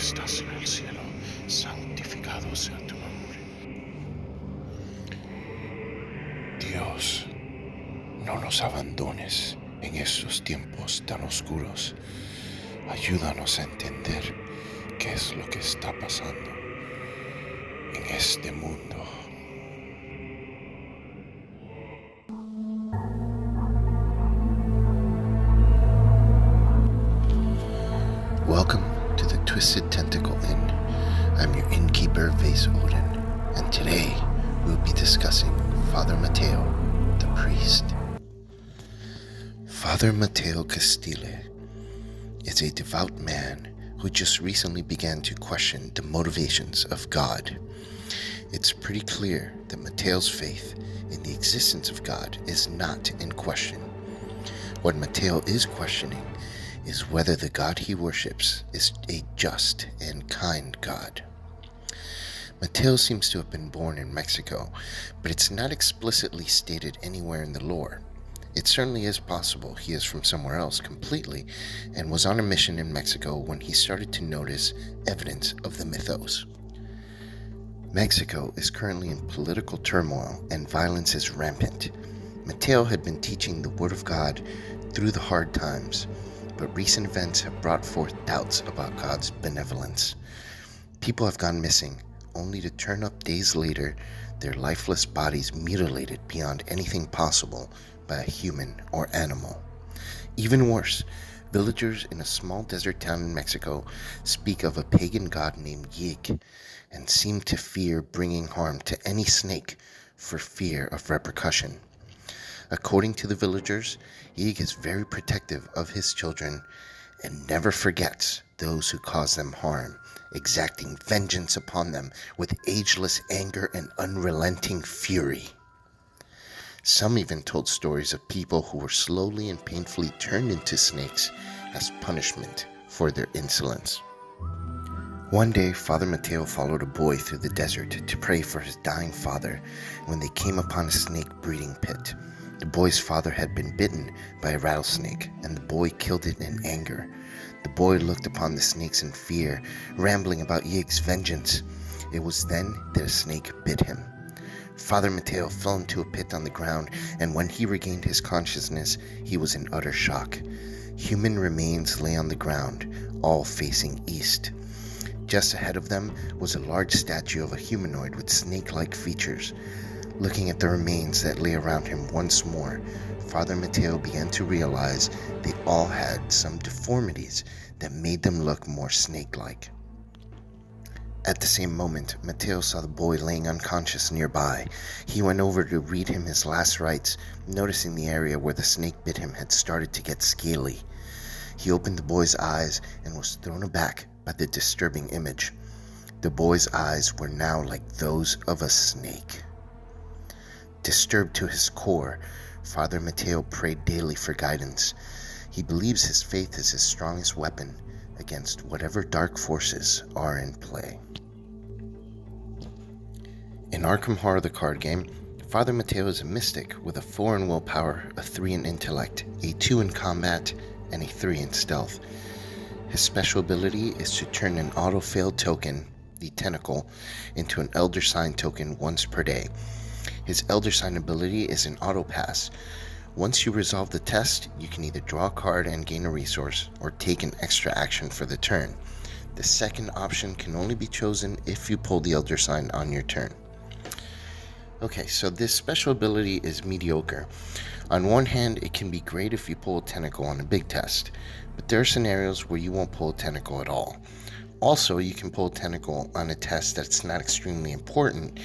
estás en el cielo, santificado sea tu nombre. Dios, no nos abandones en estos tiempos tan oscuros. Ayúdanos a entender qué es lo que está pasando en este mundo. Welcome to the Twisted Tentacle Inn. I'm your Innkeeper, Vase, Odin, and today we'll be discussing Father Mateo, the priest. Father Mateo Castile is a devout man who just recently began to question the motivations of God. It's pretty clear that Mateo's faith in the existence of God is not in question. What Mateo is questioning is whether the God he worships is a just and kind God. Mateo seems to have been born in Mexico, but it's not explicitly stated anywhere in the lore. It certainly is possible he is from somewhere else completely and was on a mission in Mexico when he started to notice evidence of the mythos. Mexico is currently in political turmoil and violence is rampant. Mateo had been teaching the Word of God through the hard times, but recent events have brought forth doubts about God's benevolence. People have gone missing, only to turn up days later, their lifeless bodies mutilated beyond anything possible by a human or animal. Even worse, villagers in a small desert town in Mexico speak of a pagan god named Yig and seem to fear bringing harm to any snake for fear of repercussion. According to the villagers, Yig is very protective of his children and never forgets those who cause them harm, exacting vengeance upon them with ageless anger and unrelenting fury. Some even told stories of people who were slowly and painfully turned into snakes as punishment for their insolence. One day, Father Mateo followed a boy through the desert to pray for his dying father when they came upon a snake breeding pit. The boy's father had been bitten by a rattlesnake, and the boy killed it in anger. The boy looked upon the snakes in fear, rambling about Yig's vengeance. It was then that a snake bit him. Father Mateo fell into a pit on the ground, and when he regained his consciousness, he was in utter shock. Human remains lay on the ground, all facing east. Just ahead of them was a large statue of a humanoid with snake-like features. Looking at the remains that lay around him once more, Father Mateo began to realize they all had some deformities that made them look more snake-like. At the same moment, Mateo saw the boy laying unconscious nearby. He went over to read him his last rites, noticing the area where the snake bit him had started to get scaly. He opened the boy's eyes and was thrown aback by the disturbing image. The boy's eyes were now like those of a snake. Disturbed to his core, Father Mateo prayed daily for guidance. He believes his faith is his strongest weapon against whatever dark forces are in play. In Arkham Horror, the card game, Father Mateo is a mystic with a 4 in willpower, a 3 in intellect, a 2 in combat, and a 3 in stealth. His special ability is to turn an auto-failed token, the Tentacle, into an Elder Sign token once per day. His Elder Sign ability is an auto pass. Once you resolve the test, you can either draw a card and gain a resource, or take an extra action for the turn. The second option can only be chosen if you pull the Elder Sign on your turn. Okay, so this special ability is mediocre. On one hand, it can be great if you pull a tentacle on a big test, but there are scenarios where you won't pull a tentacle at all. Also, you can pull a tentacle on a test that's not extremely important,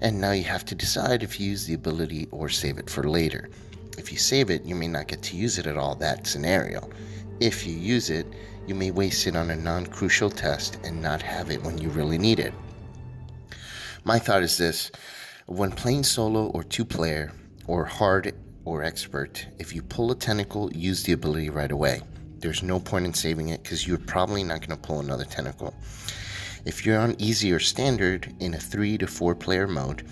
and now you have to decide if you use the ability or save it for later. If you save it, you may not get to use it at all that scenario. If you use it, you may waste it on a non-crucial test and not have it when you really need it. My thought is this: when playing solo or 2-player, or hard or expert, if you pull a tentacle, use the ability right away. There's no point in saving it because you're probably not going to pull another tentacle. If you're on easy or standard in a 3 to 4 player mode,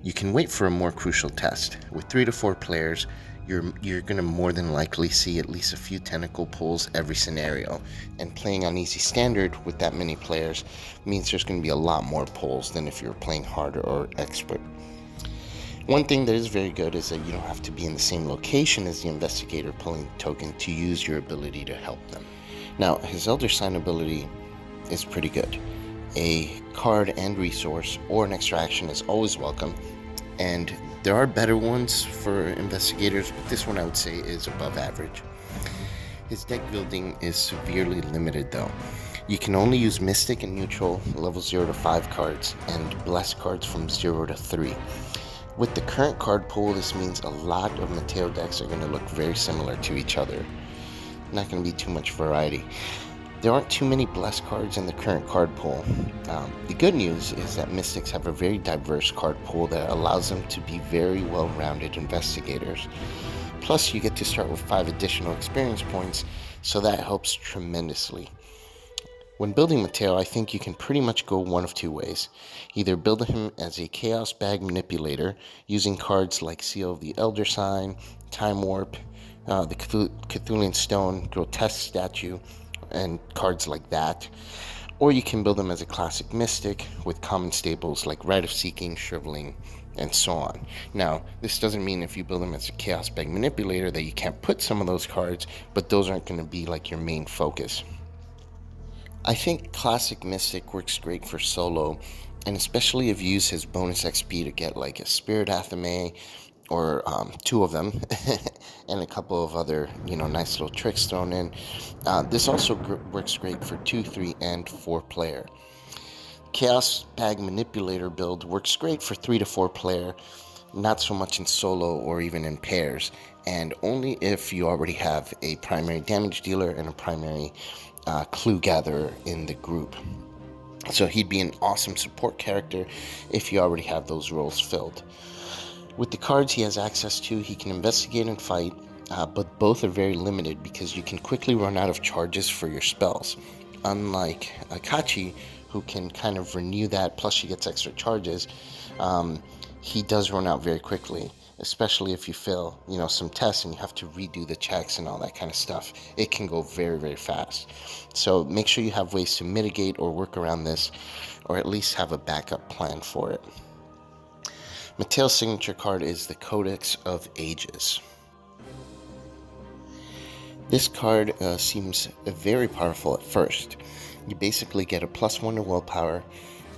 you can wait for a more crucial test. With 3 to 4 players, you're going to more than likely see at least a few tentacle pulls every scenario. And playing on easy standard with that many players means there's going to be a lot more pulls than if you're playing harder or expert. One thing that is very good is that you don't have to be in the same location as the investigator pulling the token to use your ability to help them. Now, his Elder Sign ability is pretty good. A card and resource or an extra action is always welcome, and there are better ones for investigators, but this one I would say is above average. His deck building is severely limited though. You can only use Mystic and Neutral level 0 to 5 cards and Blessed cards from 0 to 3. With the current card pool, this means a lot of Mateo decks are going to look very similar to each other. Not going to be too much variety. There aren't too many Blessed cards in the current card pool. The good news is that Mystics have a very diverse card pool that allows them to be very well-rounded investigators. Plus, you get to start with 5 additional experience points, so that helps tremendously. When building Mateo, I think you can pretty much go one of two ways. Either build him as a Chaos Bag Manipulator, using cards like Seal of the Elder Sign, Time Warp, the Cthulhian Stone, Grotesque Statue, and cards like that. Or you can build them as a classic Mystic with common staples like Rite of Seeking, Shriveling, and so on. Now, this doesn't mean if you build them as a Chaos Bag Manipulator that you can't put some of those cards, but those aren't going to be like your main focus. I think Classic Mystic works great for solo, and especially if you use his bonus XP to get like a Spirit Athame, or 2 of them, and a couple of other, nice little tricks thrown in. This also works great for 2, 3, and 4 player. Chaos Bag Manipulator build works great for 3 to 4 player, not so much in solo or even in pairs, and only if you already have a primary damage dealer and a primary clue gatherer in the group. So he'd be an awesome support character if you already have those roles filled. With the cards he has access to, he can investigate and fight, but both are very limited because you can quickly run out of charges for your spells. Unlike Akachi, who can kind of renew that, plus she gets extra charges, he does run out very quickly, especially if you fail, some tests and you have to redo the checks and all that kind of stuff. It can go very, very fast. So make sure you have ways to mitigate or work around this, or at least have a backup plan for it. Mateo's signature card is the Codex of Ages. This card seems very powerful at first. You basically get a +1 to willpower,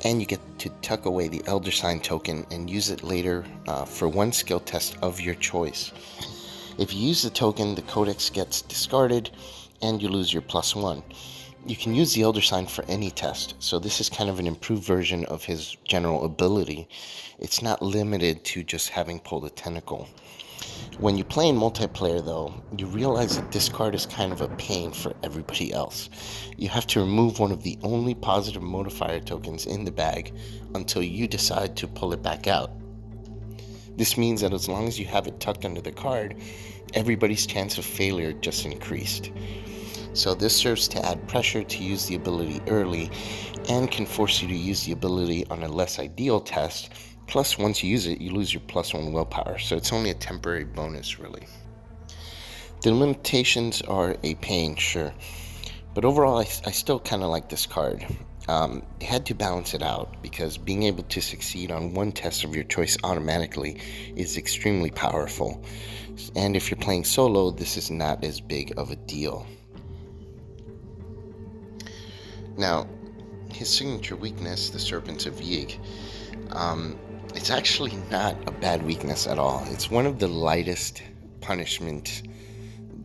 and you get to tuck away the Elder Sign token and use it later for 1 skill test of your choice. If you use the token, the Codex gets discarded, and you lose your +1. You can use the Elder Sign for any test, so this is kind of an improved version of his general ability. It's not limited to just having pulled a tentacle. When you play in multiplayer though, you realize that this card is kind of a pain for everybody else. You have to remove one of the only positive modifier tokens in the bag until you decide to pull it back out. This means that as long as you have it tucked under the card, everybody's chance of failure just increased. So this serves to add pressure to use the ability early, and can force you to use the ability on a less ideal test. Plus, once you use it, you lose your +1 willpower, so it's only a temporary bonus, really. The limitations are a pain, sure, but overall, I still kind of like this card. They had to balance it out, because being able to succeed on 1 test of your choice automatically is extremely powerful, and if you're playing solo, this is not as big of a deal. Now, his signature weakness, the Serpents of Yig, it's actually not a bad weakness at all. It's one of the lightest punishment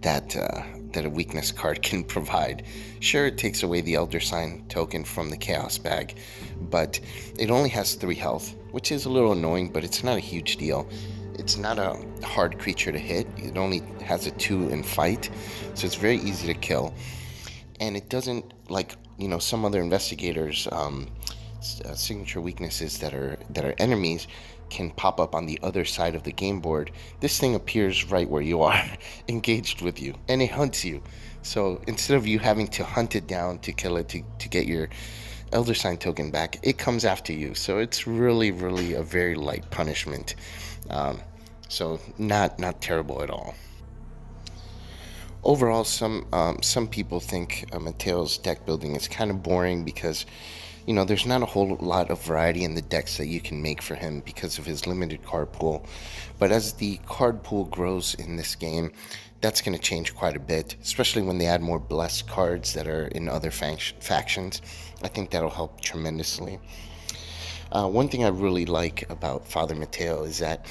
that a weakness card can provide. Sure, it takes away the Elder Sign token from the Chaos Bag, but it only has 3 health, which is a little annoying, but it's not a huge deal. It's not a hard creature to hit. It only has a 2 in fight, so it's very easy to kill. And it doesn't, like some other investigators, signature weaknesses that are enemies can pop up on the other side of the game board. This thing appears right where you are, engaged with you, and it hunts you. So instead of you having to hunt it down to kill it to get your Elder Sign token back, it comes after you. So it's really, really a very light punishment. So not terrible at all. Overall, some people think Mateo's deck building is kind of boring because, there's not a whole lot of variety in the decks that you can make for him because of his limited card pool. But as the card pool grows in this game, that's going to change quite a bit, especially when they add more blessed cards that are in other factions. I think that'll help tremendously. One thing I really like about Father Mateo is that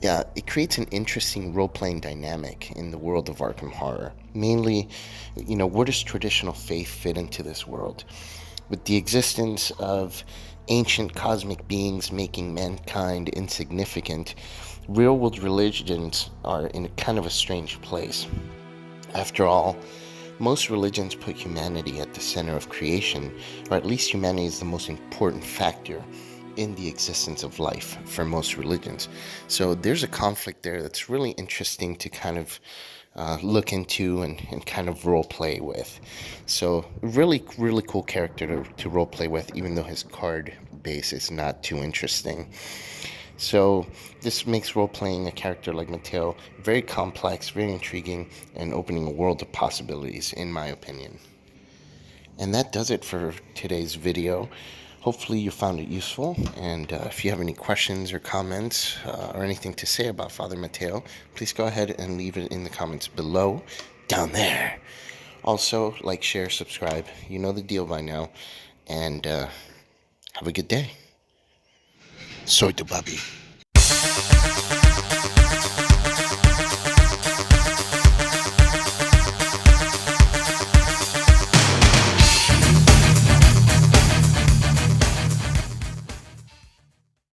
it creates an interesting role-playing dynamic in the world of Arkham Horror. Mainly, where does traditional faith fit into this world? With the existence of ancient cosmic beings making mankind insignificant, real-world religions are in kind of a strange place. After all, most religions put humanity at the center of creation, or at least humanity is the most important factor in the existence of life for most religions. So there's a conflict there that's really interesting to kind of look into and kind of role play with. So really cool character to role play with, even though his card base is not too interesting. So this makes role playing a character like Mateo very complex, very intriguing, and opening a world of possibilities, in my opinion. And that does it for today's video. Hopefully you found it useful, and if you have any questions or comments or anything to say about Father Mateo, please go ahead and leave it in the comments below, down there. Also, like, share, subscribe. You know the deal by now, and have a good day. Soy tu papi.